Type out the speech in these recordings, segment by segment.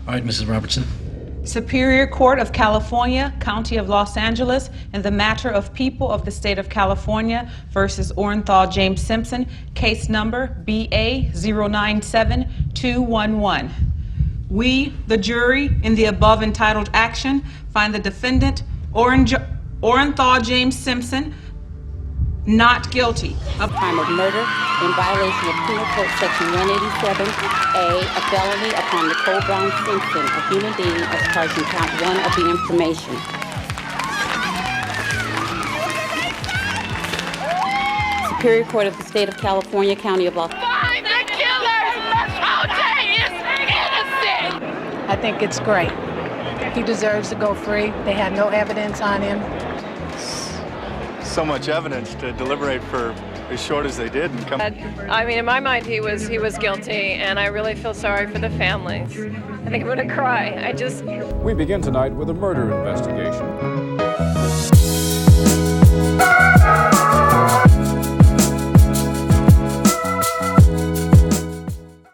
All right, Mrs. Robertson. Superior Court of California, County of Los Angeles, in the matter of People of the State of California versus Orenthal James Simpson, case number BA097211. We, the jury, in the above entitled action, find the defendant, Orenthal James Simpson, not guilty of crime of murder in violation of Penal Code Section 187A, a felony upon Nicole Brown Simpson, a human being, as charged in count 1 of the information. Superior Court of the State of California, County of Los Angeles. Find the killers! OJ is innocent! I think it's great. He deserves to go free. They had no evidence on him. So much evidence to deliberate for as short as they did and come. I mean, in my mind, he was guilty, and I really feel sorry for the families. I think I'm gonna cry. We begin tonight with a murder investigation.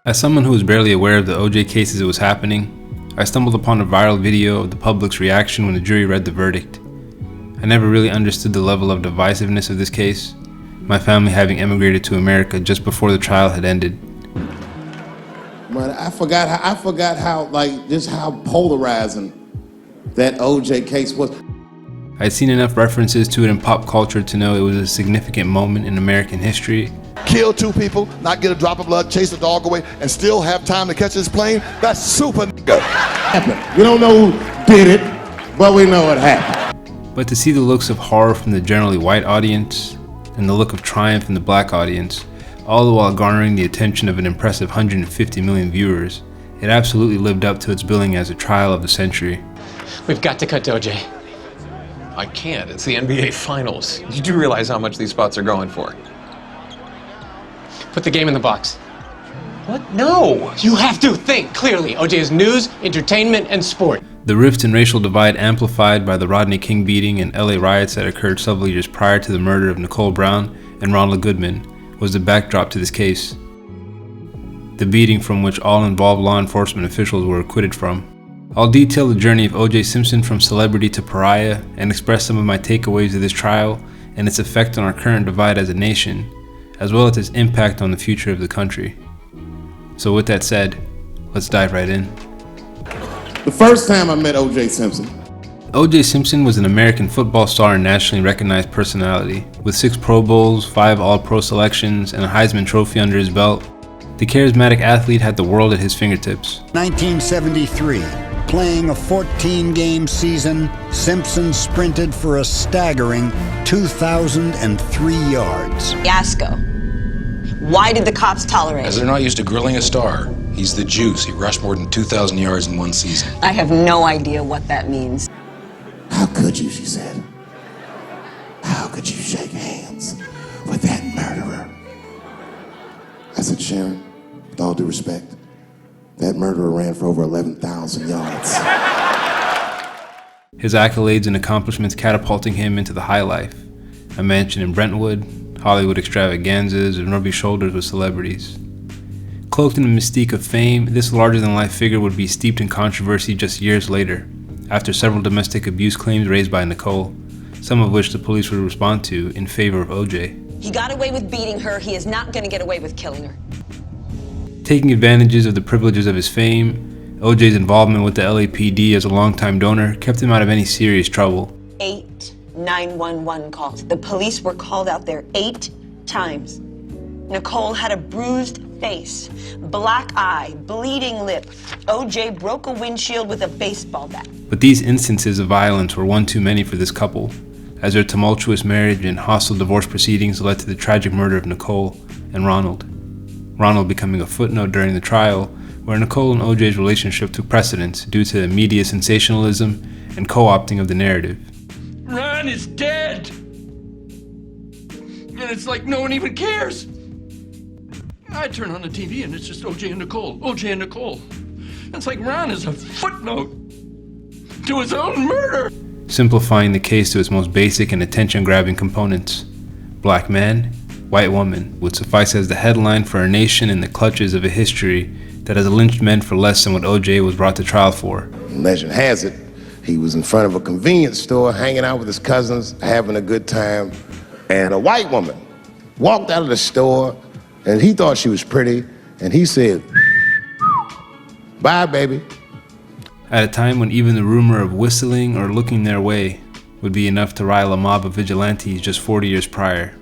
As someone who was barely aware of the OJ case as it was happening, I stumbled upon a viral video of the public's reaction when the jury read the verdict. I never really understood the level of divisiveness of this case, my family having emigrated to America just before the trial had ended. But I forgot how just how polarizing that OJ case was. I'd seen enough references to it in pop culture to know it was a significant moment in American history. Kill 2 people, not get a drop of blood, chase a dog away, and still have time to catch this plane? That's super good. We don't know who did it, but we know it happened. But to see the looks of horror from the generally white audience and the look of triumph in the black audience, all the while garnering the attention of an impressive 150 million viewers, it absolutely lived up to its billing as a trial of the century. We've got to cut to OJ. I can't. It's the NBA Finals. You do realize how much these spots are going for. Put the game in the box. What? No! You have to think clearly. OJ is news, entertainment, and sport. The rift and racial divide amplified by the Rodney King beating and LA riots that occurred several years prior to the murder of Nicole Brown and Ronald Goodman was the backdrop to this case. The beating from which all involved law enforcement officials were acquitted from. I'll detail the journey of O.J. Simpson from celebrity to pariah and express some of my takeaways of this trial and its effect on our current divide as a nation, as well as its impact on the future of the country. So with that said, let's dive right in. The first time I met O.J. Simpson. O.J. Simpson was an American football star and nationally recognized personality. With 6 Pro Bowls, 5 All-Pro selections, and a Heisman Trophy under his belt, the charismatic athlete had the world at his fingertips. 1973, playing a 14-game season, Simpson sprinted for a staggering 2,003 yards. Fiasco. Why did the cops tolerate it? As they're not used to grilling a star. He's the juice. He rushed more than 2,000 yards in one season. I have no idea what that means. How could you, she said. How could you shake hands with that murderer? I said, Sharon, with all due respect, that murderer ran for over 11,000 yards. His accolades and accomplishments catapulting him into the high life. A mansion in Brentwood, Hollywood extravaganzas, and rubbing shoulders with celebrities. Cloaked in the mystique of fame, this larger-than-life figure would be steeped in controversy just years later, after several domestic abuse claims raised by Nicole, some of which the police would respond to in favor of O.J. He got away with beating her. He is not going to get away with killing her. Taking advantages of the privileges of his fame, O.J.'s involvement with the LAPD as a longtime donor kept him out of any serious trouble. 8 911 calls. The police were called out there 8 times. Nicole had a bruised face, black eye, bleeding lip. O.J. broke a windshield with a baseball bat. But these instances of violence were one too many for this couple, as their tumultuous marriage and hostile divorce proceedings led to the tragic murder of Nicole and Ronald. Ronald becoming a footnote during the trial, where Nicole and O.J.'s relationship took precedence due to the media sensationalism and co-opting of the narrative. Ron is dead! And it's like no one even cares! I turn on the TV and it's just O.J. and Nicole, O.J. and Nicole. It's like Ron is a footnote to his own murder! Simplifying the case to its most basic and attention-grabbing components. Black man, white woman would suffice as the headline for a nation in the clutches of a history that has lynched men for less than what OJ was brought to trial for. Legend has it, he was in front of a convenience store hanging out with his cousins, having a good time, and a white woman walked out of the store, and he thought she was pretty, and he said, "Bye, baby." At a time when even the rumor of whistling or looking their way would be enough to rile a mob of vigilantes just 40 years prior.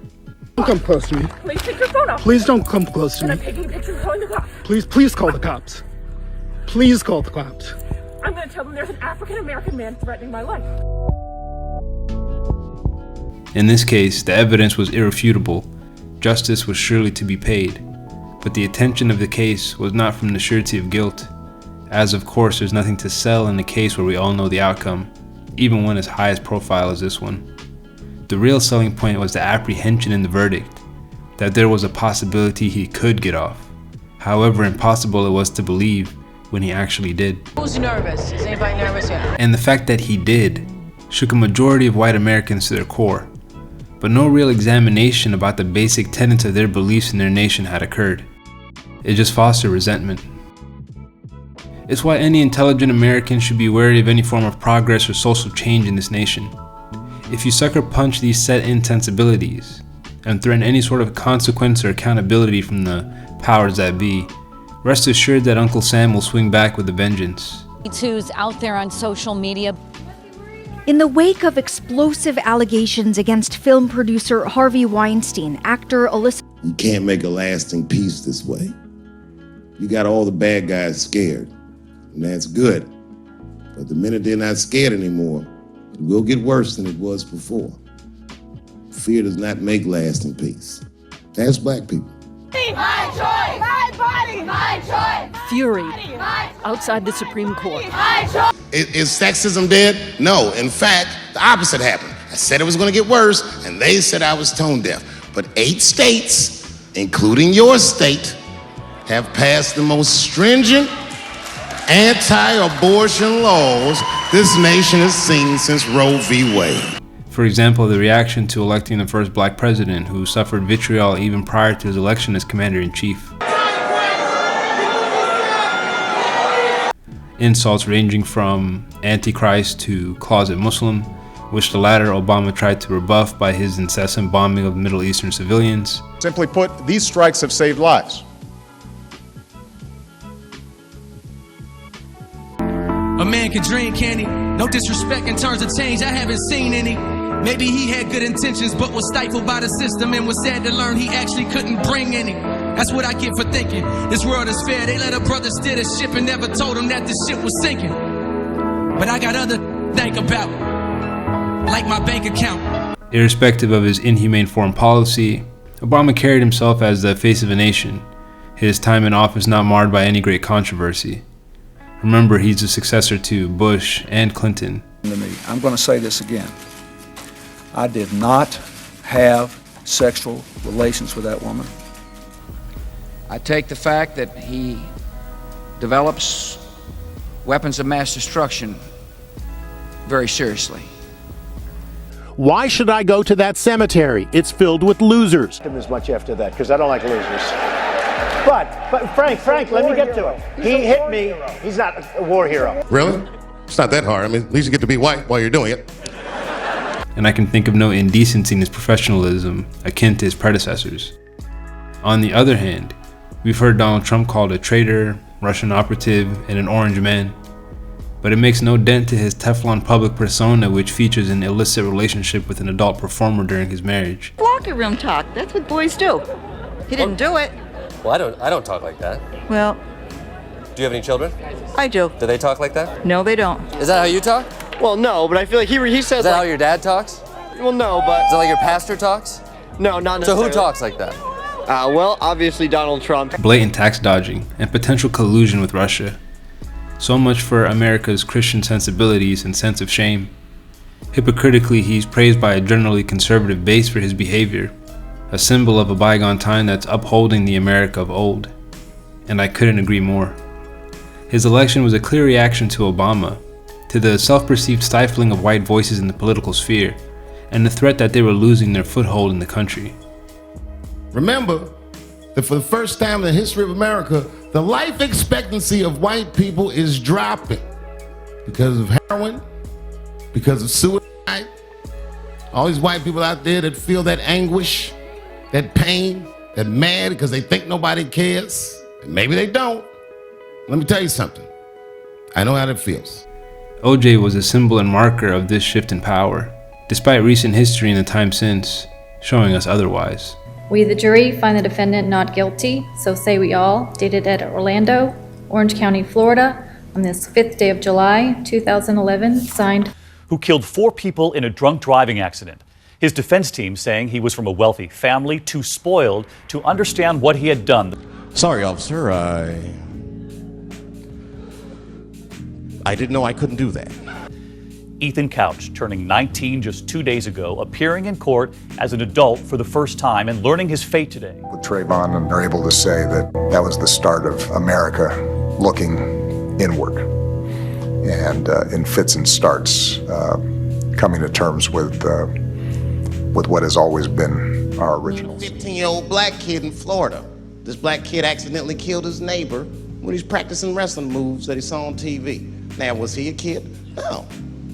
Don't come close to me. Please take your phone off. Please don't come close to I'm me. taking pictures, calling the cops. Please call the cops. Please call the cops. I'm going to tell them there's an African-American man threatening my life. In this case, the evidence was irrefutable. Justice was surely to be paid. But the attention of the case was not from the surety of guilt, as of course there's nothing to sell in a case where we all know the outcome, even one as high as profile as this one. The real selling point was the apprehension in the verdict, that there was a possibility he could get off, however impossible it was to believe when he actually did. Who's nervous? Is anybody nervous here? And the fact that he did shook a majority of white Americans to their core, but no real examination about the basic tenets of their beliefs in their nation had occurred. It just fostered resentment. It's why any intelligent American should be wary of any form of progress or social change in this nation. If you sucker punch these set-in sensibilities and threaten any sort of consequence or accountability from the powers that be, rest assured that Uncle Sam will swing back with a vengeance. Who's out there on social media. In the wake of explosive allegations against film producer Harvey Weinstein, actor Alyssa... You can't make a lasting peace this way. You got all the bad guys scared, and that's good. But the minute they're not scared anymore, it will get worse than it was before. Fear does not make lasting peace. Ask black people. My choice! My body! My choice! Fury outside the Supreme Court. My choice! Is sexism dead? No. In fact, the opposite happened. I said it was going to get worse, and they said I was tone deaf. But 8 states, including your state, have passed the most stringent anti-abortion laws this nation has seen since Roe v. Wade. For example, the reaction to electing the first black president, who suffered vitriol even prior to his election as commander-in-chief. Insults ranging from Antichrist to closet Muslim, which the latter Obama tried to rebuff by his incessant bombing of Middle Eastern civilians. Simply put, these strikes have saved lives. A man can dream, can he? No disrespect in terms of change, I haven't seen any. Maybe he had good intentions but was stifled by the system and was sad to learn he actually couldn't bring any. That's what I get for thinking this world is fair. They let a brother steer the ship and never told him that the ship was sinking. But I got other to think about, like my bank account. Irrespective of his inhumane foreign policy, Obama carried himself as the face of a nation, his time in office not marred by any great controversy. Remember, he's the successor to Bush and Clinton. I'm going to say this again. I did not have sexual relations with that woman. I take the fact that he develops weapons of mass destruction very seriously. Why should I go to that cemetery? It's filled with losers. As much after that, because I don't like losers. But Frank, let me get to it. He hit me. He's not a war hero. Really? It's not that hard. I mean, at least you get to be white while you're doing it. And I can think of no indecency in his professionalism akin to his predecessors. On the other hand, we've heard Donald Trump called a traitor, Russian operative, and an orange man. But it makes no dent to his Teflon public persona, which features an illicit relationship with an adult performer during his marriage. Locker room talk, that's what boys do. He didn't do it. Well, I don't talk like that. Well, do you have any children? I do. Do they talk like that? No, they don't. Is that how you talk? Well, no, but I feel like he says. Is that how your dad talks? Well, no, but. Is that like your pastor talks? No, not necessarily. So who talks like that? Well, obviously Donald Trump. Blatant tax dodging and potential collusion with Russia. So much for America's Christian sensibilities and sense of shame. Hypocritically, he's praised by a generally conservative base for his behavior, a symbol of a bygone time that's upholding the America of old. And I couldn't agree more. His election was a clear reaction to Obama, to the self-perceived stifling of white voices in the political sphere, and the threat that they were losing their foothold in the country. Remember, that for the first time in the history of America, the life expectancy of white people is dropping because of heroin, because of suicide. All these white people out there that feel that anguish, that pain, that mad because they think nobody cares. And maybe they don't. Let me tell you something. I know how that feels. OJ was a symbol and marker of this shift in power, despite recent history in the time since showing us otherwise. We, the jury, find the defendant not guilty, so say we all, dated at Orlando, Orange County, Florida, on this 5th day of July, 2011, signed, who killed 4 people in a drunk driving accident. His defense team saying he was from a wealthy family, too spoiled to understand what he had done. Sorry, officer, I didn't know I couldn't do that. Ethan Couch, turning 19 just 2 days ago, appearing in court as an adult for the first time and learning his fate today. With Trayvon, and are able to say that that was the start of America looking inward, and in fits and starts, coming to terms with what has always been our originals. 15-year-old black kid in Florida. This black kid accidentally killed his neighbor when he's practicing wrestling moves that he saw on TV. Now, was he a kid? No.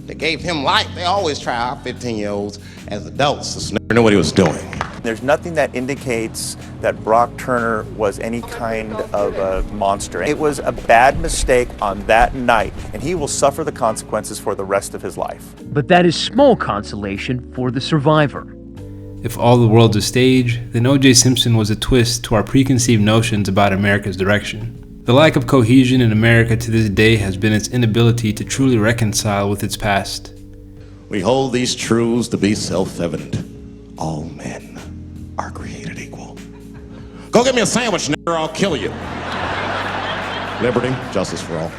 They gave him life. They always try our 15-year-olds as adults. So never knew what he was doing. There's nothing that indicates that Brock Turner was any kind of a monster. It was a bad mistake on that night, and he will suffer the consequences for the rest of his life. But that is small consolation for the survivor. If all the world's a stage, then O.J. Simpson was a twist to our preconceived notions about America's direction. The lack of cohesion in America to this day has been its inability to truly reconcile with its past. We hold these truths to be self-evident. All men are created equal. Go get me a sandwich, nigger, or I'll kill you. Liberty, justice for all.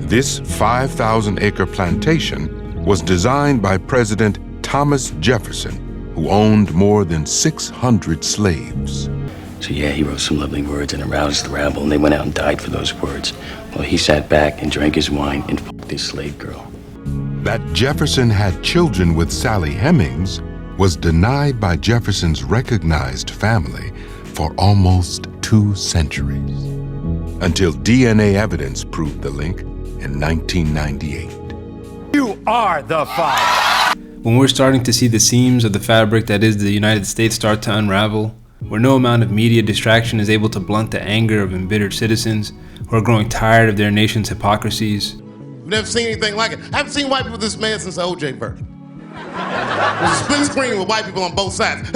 This 5,000-acre plantation was designed by President Thomas Jefferson, who owned more than 600 slaves. So yeah, he wrote some lovely words and aroused the rabble, and they went out and died for those words. Well, he sat back and drank his wine and fucked his slave girl. That Jefferson had children with Sally Hemings was denied by Jefferson's recognized family for almost 2 centuries, until DNA evidence proved the link in 1998. You are the father. When we're starting to see the seams of the fabric that is the United States start to unravel, where no amount of media distraction is able to blunt the anger of embittered citizens who are growing tired of their nation's hypocrisies. We've never seen anything like it. I haven't seen white people this mad since the OJ verdict. There's a split screen with white people on both sides.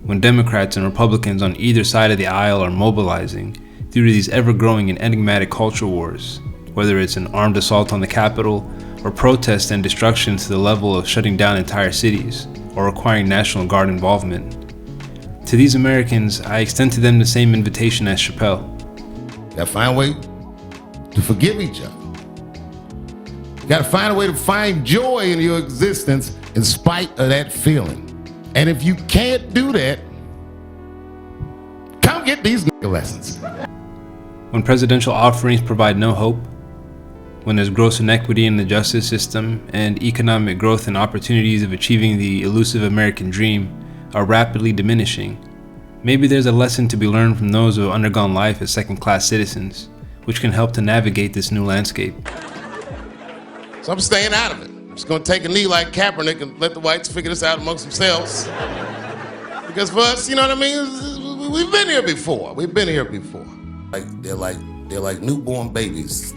When Democrats and Republicans on either side of the aisle are mobilizing due to these ever-growing and enigmatic culture wars, whether it's an armed assault on the Capitol or protests and destruction to the level of shutting down entire cities, or requiring National Guard involvement. To these Americans, I extend to them the same invitation as Chappelle. Gotta find a way to forgive each other. You gotta find a way to find joy in your existence in spite of that feeling. And if you can't do that, come get these nigga lessons. When presidential offerings provide no hope, when there's gross inequity in the justice system, and economic growth and opportunities of achieving the elusive American dream are rapidly diminishing, maybe there's a lesson to be learned from those who have undergone life as second-class citizens, which can help to navigate this new landscape. So I'm staying out of it. I'm just gonna take a knee like Kaepernick and let the whites figure this out amongst themselves. Because for us, you know what I mean? We've been here before. We've been here before. They're like newborn babies.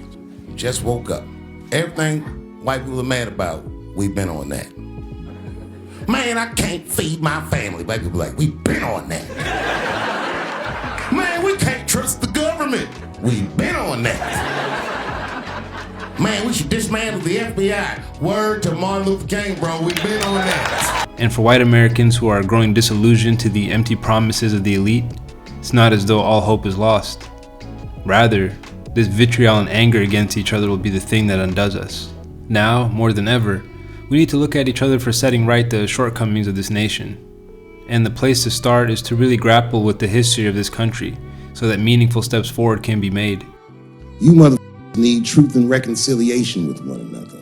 Just woke up. Everything white people are mad about, we've been on that. Man, I can't feed my family. White people are like, we've been on that. Man, we can't trust the government. We've been on that. Man, we should dismantle the FBI. Word to Martin Luther King, bro. We've been on that. And for white Americans who are growing disillusioned to the empty promises of the elite, it's not as though all hope is lost. Rather, this vitriol and anger against each other will be the thing that undoes us. Now, more than ever, we need to look at each other for setting right the shortcomings of this nation. And the place to start is to really grapple with the history of this country so that meaningful steps forward can be made. You motherfuckers need truth and reconciliation with one another.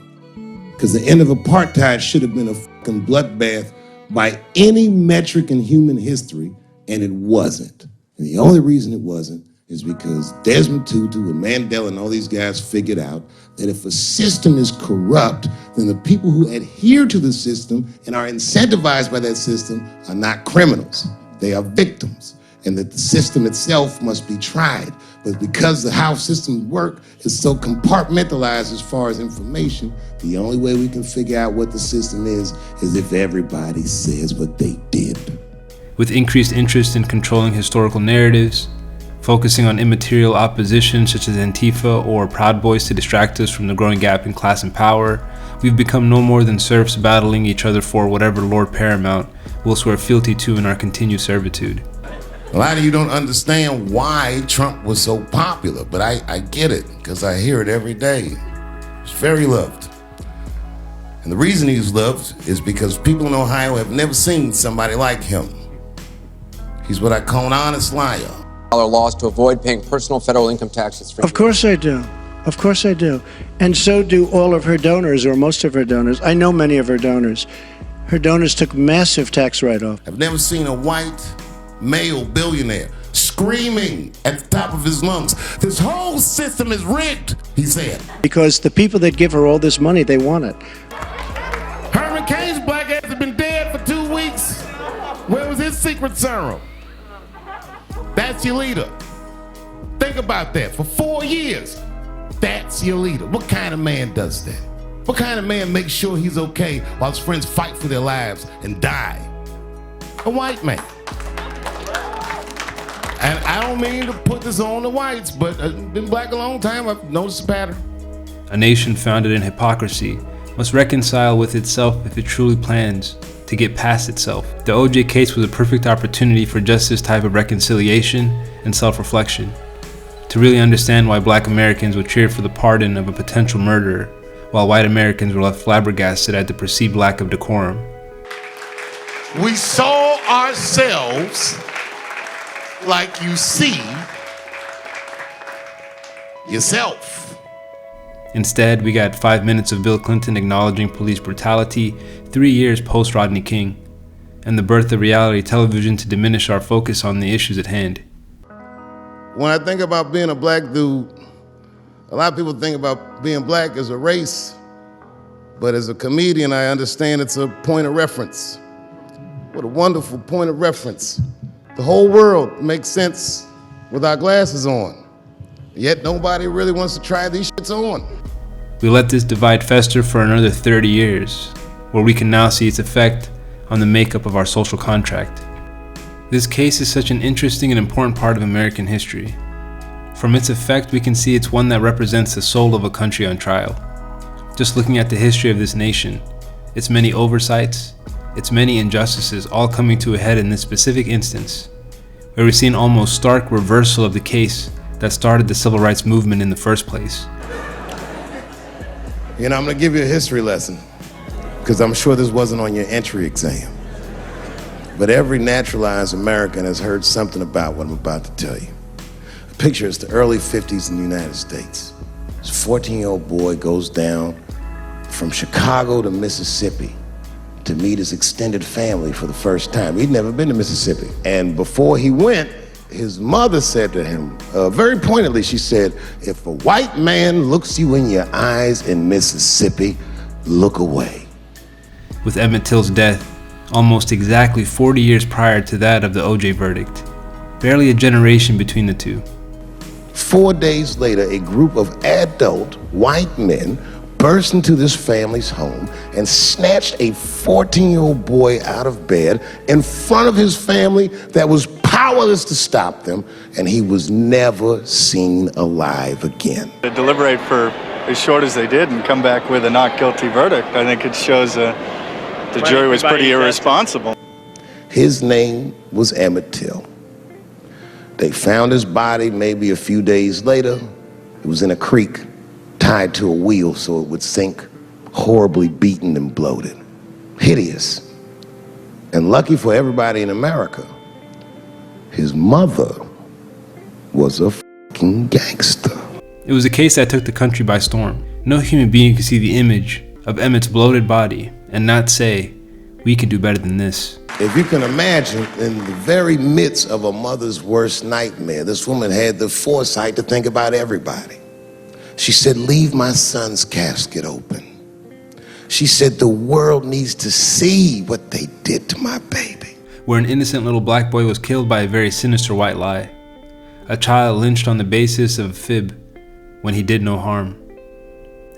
Because the end of apartheid should have been a fucking bloodbath by any metric in human history, and it wasn't. And the only reason it wasn't is because Desmond Tutu and Mandela and all these guys figured out that if a system is corrupt, then the people who adhere to the system and are incentivized by that system are not criminals. They are victims. And that the system itself must be tried. But because the how systems work is so compartmentalized as far as information, the only way we can figure out what the system is if everybody says what they did. With increased interest in controlling historical narratives, focusing on immaterial opposition such as Antifa or Proud Boys to distract us from the growing gap in class and power, we've become no more than serfs battling each other for whatever Lord Paramount will swear fealty to in our continued servitude. A lot of you don't understand why Trump was so popular, but I get it, because I hear it every day. He's very loved. And the reason he's loved is because people in Ohio have never seen somebody like him. He's what I call an honest liar. Laws to avoid paying personal federal income taxes for Of course I do. Of course I do. And so do all of her donors, or most of her donors. I know many of her donors. Her donors took massive tax write-off. I've never seen a white male billionaire screaming at the top of his lungs, "This whole system is rigged," he said. Because the people that give her all this money, they want it. Herman Cain's black ass had been dead for 2 weeks. Where was his secret serum? That's your leader. Think about that. For 4 years, that's your leader. What kind of man does that? What kind of man makes sure he's okay while his friends fight for their lives and die? A white man. And I don't mean to put this on the whites, but I've been black a long time. I've noticed a pattern. A nation founded in hypocrisy must reconcile with itself if it truly plans to get past itself. The OJ case was a perfect opportunity for just this type of reconciliation and self-reflection, to really understand why black Americans would cheer for the pardon of a potential murderer, while white Americans were left flabbergasted at the perceived lack of decorum. We saw ourselves like you see yourself. Instead, we got 5 minutes of Bill Clinton acknowledging police brutality 3 years post-Rodney King, and the birth of reality television to diminish our focus on the issues at hand. When I think about being a black dude, a lot of people think about being black as a race, but as a comedian, I understand it's a point of reference. What a wonderful point of reference. The whole world makes sense with our glasses on, yet nobody really wants to try these shits on. We let this divide fester for another 30 years, where we can now see its effect on the makeup of our social contract. This case is such an interesting and important part of American history. From its effect, we can see it's one that represents the soul of a country on trial. Just looking at the history of this nation, its many oversights, its many injustices all coming to a head in this specific instance, where we see an almost stark reversal of the case that started the civil rights movement in the first place. You know, I'm gonna give you a history lesson, because I'm sure this wasn't on your entry exam. But every naturalized American has heard something about what I'm about to tell you. Picture it's the early 50s in the United States. This 14-year-old boy goes down from Chicago to Mississippi to meet his extended family for the first time. He'd never been to Mississippi. And before he went, his mother said to him, very pointedly, she said, "If a white man looks you in your eyes in Mississippi, look away." With Emmett Till's death, almost exactly 40 years prior to that of the OJ verdict, barely a generation between the two. 4 days later, a group of adult white men burst into this family's home and snatched a 14-year-old boy out of bed in front of his family that was powerless to stop them, and he was never seen alive again. To deliberate for as short as they did and come back with a not guilty verdict, I think it shows the jury was pretty irresponsible. His name was Emmett Till. They found his body maybe a few days later. It was in a creek, tied to a wheel so it would sink, horribly beaten and bloated. Hideous. And lucky for everybody in America, his mother was a fucking gangster. It was a case that took the country by storm. No human being could see the image of Emmett's bloated body and not say, We can do better than this. If you can imagine, in the very midst of a mother's worst nightmare, this woman had the foresight to think about everybody. She said, leave my son's casket open. She said, the world needs to see what they did to my baby. Where an innocent little black boy was killed by a very sinister white lie. A child lynched on the basis of a fib when he did no harm.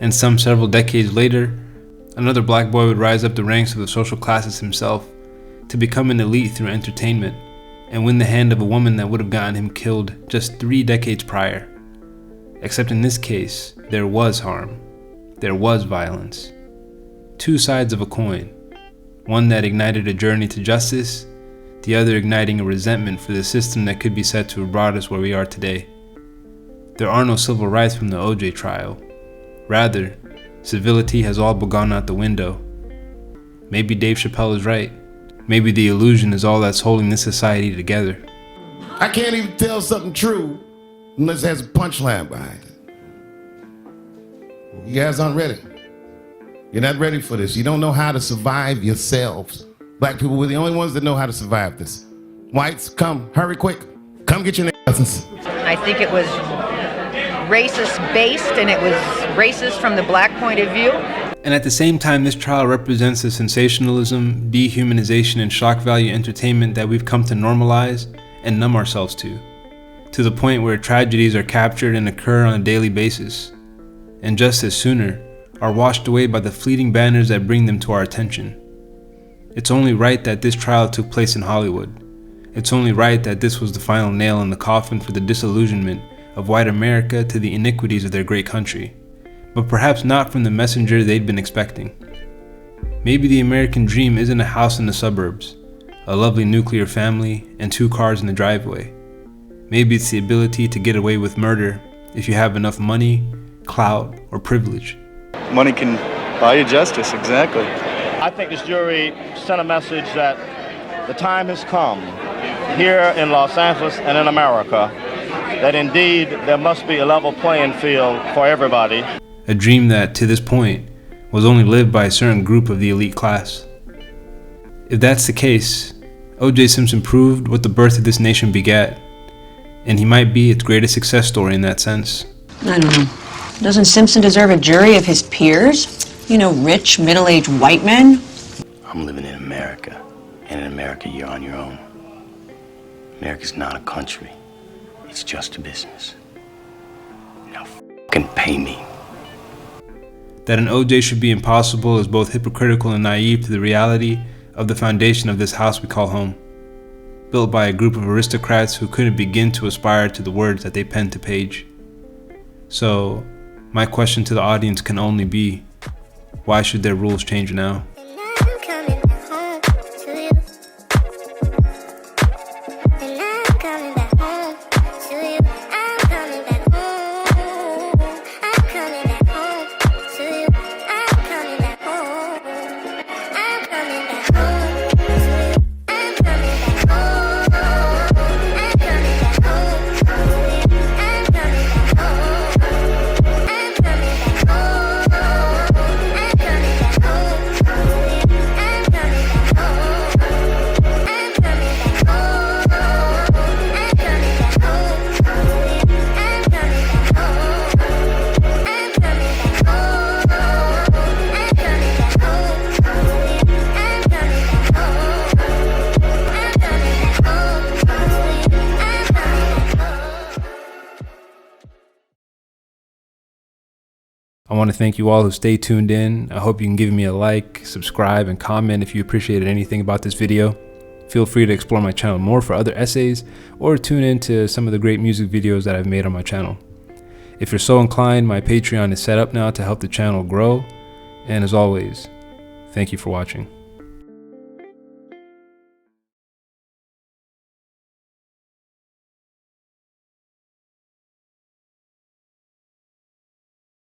And some several decades later, another black boy would rise up the ranks of the social classes himself to become an elite through entertainment and win the hand of a woman that would have gotten him killed just 3 decades prior. Except in this case, there was harm. There was violence. 2 sides of a coin. One that ignited a journey to justice, the other igniting a resentment for the system that could be said to have brought us where we are today. There are no civil rights from the OJ trial. Rather, civility has all but gone out the window. Maybe Dave Chappelle is right. Maybe the illusion is all that's holding this society together. I can't even tell something true unless it has a punchline behind it. You guys aren't ready. You're not ready for this. You don't know how to survive yourselves. Black people, we're the only ones that know how to survive this. Whites, come, hurry quick. Come get your license. I think it was racist-based, and it was racist from the black point of view. And at the same time, this trial represents the sensationalism, dehumanization, and shock value entertainment that we've come to normalize and numb ourselves to the point where tragedies are captured and occur on a daily basis, and just as sooner are washed away by the fleeting banners that bring them to our attention. It's only right that this trial took place in Hollywood. It's only right that this was the final nail in the coffin for the disillusionment of white America to the iniquities of their great country, but perhaps not from the messenger they'd been expecting. Maybe the American dream isn't a house in the suburbs, a lovely nuclear family, and 2 cars in the driveway. Maybe it's the ability to get away with murder if you have enough money, clout, or privilege. Money can buy you justice, exactly. I think this jury sent a message that the time has come here in Los Angeles and in America that indeed there must be a level playing field for everybody. A dream that, to this point, was only lived by a certain group of the elite class. If that's the case, O.J. Simpson proved what the birth of this nation begat, and he might be its greatest success story in that sense. I don't know. Doesn't Simpson deserve a jury of his peers? You know, rich, middle-aged white men? I'm living in America, and in America you're on your own. America's not a country. It's just a business. Now f***ing pay me. That an OJ should be impossible is both hypocritical and naive to the reality of the foundation of this house we call home, built by a group of aristocrats who couldn't begin to aspire to the words that they penned to page. So, my question to the audience can only be, why should their rules change now? I want to thank you all who stay tuned in. I hope you can give me a like, subscribe, and comment if you appreciated anything about this video. Feel free to explore my channel more for other essays or tune in to some of the great music videos that I've made on my channel. If you're so inclined, my Patreon is set up now to help the channel grow. And as always, thank you for watching.